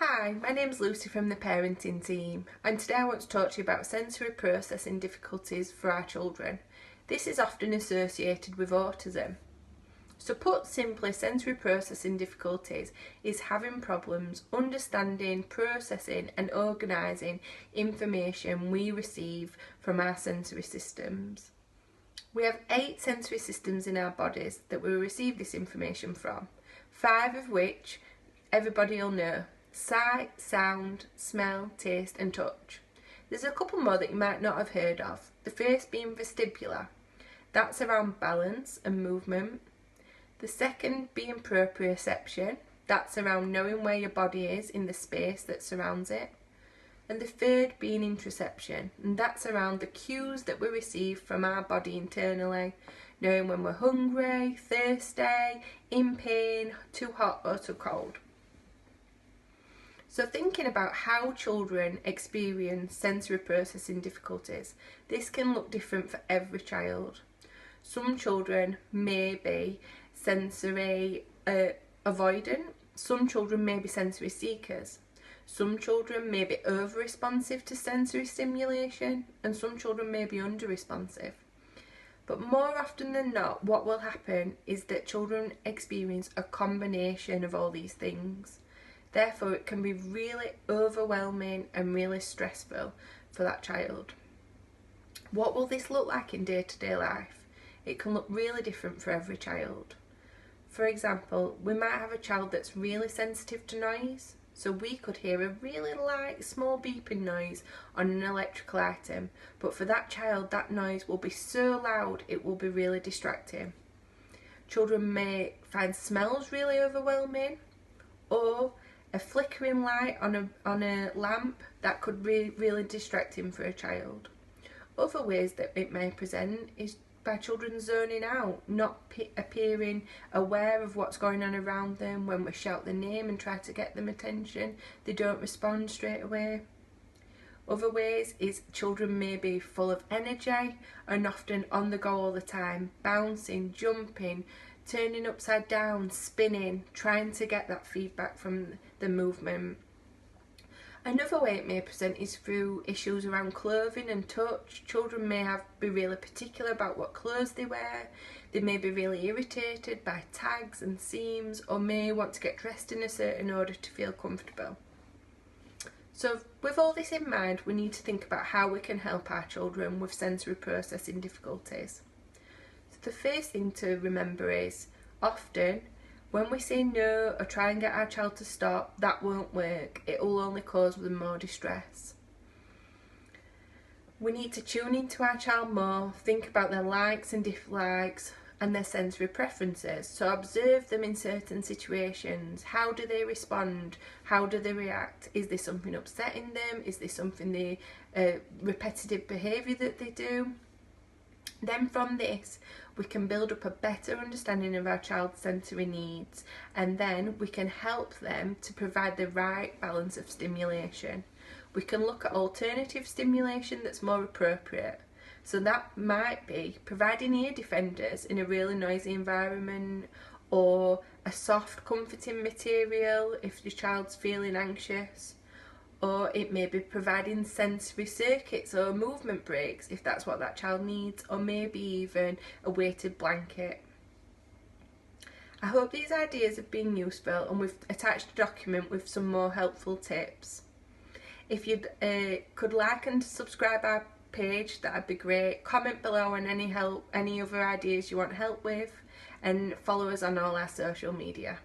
Hi, my name's Lucy from the parenting team, and today I want to talk to you about sensory processing difficulties for our children. This is often associated with autism. So put simply, sensory processing difficulties is having problems understanding, processing and organising information we receive from our sensory systems. We have 8 sensory systems in our bodies that we receive this information from, 5 of which everybody will know: sight, sound, smell, taste and touch. There's a couple more that you might not have heard of. The first being vestibular, that's around balance and movement. The second being proprioception, that's around knowing where your body is in the space that surrounds it. And the third being interoception, and that's around the cues that we receive from our body internally, knowing when we're hungry, thirsty, in pain, too hot or too cold. So thinking about how children experience sensory processing difficulties, this can look different for every child. Some children may be sensory avoidant, some children may be sensory seekers, some children may be over-responsive to sensory stimulation, and some children may be under-responsive. But more often than not, what will happen is that children experience a combination of all these things. Therefore, it can be really overwhelming and really stressful for that child. What will this look like in day-to-day life? It can look really different for every child. For example, we might have a child that's really sensitive to noise. So we could hear a really light, small beeping noise on an electrical item, but for that child, that noise will be so loud it will be really distracting. Children may find smells really overwhelming, or a flickering light on a lamp that could be really distracting for a child. Other ways that it may present is by children zoning out, not appearing aware of what's going on around them. When we shout their name and try to get them attention, they don't respond straight away. Other ways is children may be full of energy and often on the go all the time, bouncing, jumping, turning upside down, spinning, trying to get that feedback from the movement. Another way it may present is through issues around clothing and touch. Children may be really particular about what clothes they wear. They may be really irritated by tags and seams, or may want to get dressed in a certain order to feel comfortable. So with all this in mind, we need to think about how we can help our children with sensory processing difficulties. So the first thing to remember is, often when we say no or try and get our child to stop, that won't work. It will only cause them more distress. We need to tune into our child more, think about their likes and dislikes and their sensory preferences. So observe them in certain situations. How do they respond? How do they react? Is there something upsetting them? Is there something repetitive behaviour that they do? Then from this, we can build up a better understanding of our child's sensory needs, and then we can help them to provide the right balance of stimulation. We can look at alternative stimulation that's more appropriate. So that might be providing ear defenders in a really noisy environment, or a soft comforting material if your child's feeling anxious. Or it may be providing sensory circuits or movement breaks if that's what that child needs, or maybe even a weighted blanket. I hope these ideas have been useful, and we've attached a document with some more helpful tips. If you could like and subscribe our page, that'd be great. Comment below on any other ideas you want help with, and follow us on all our social media.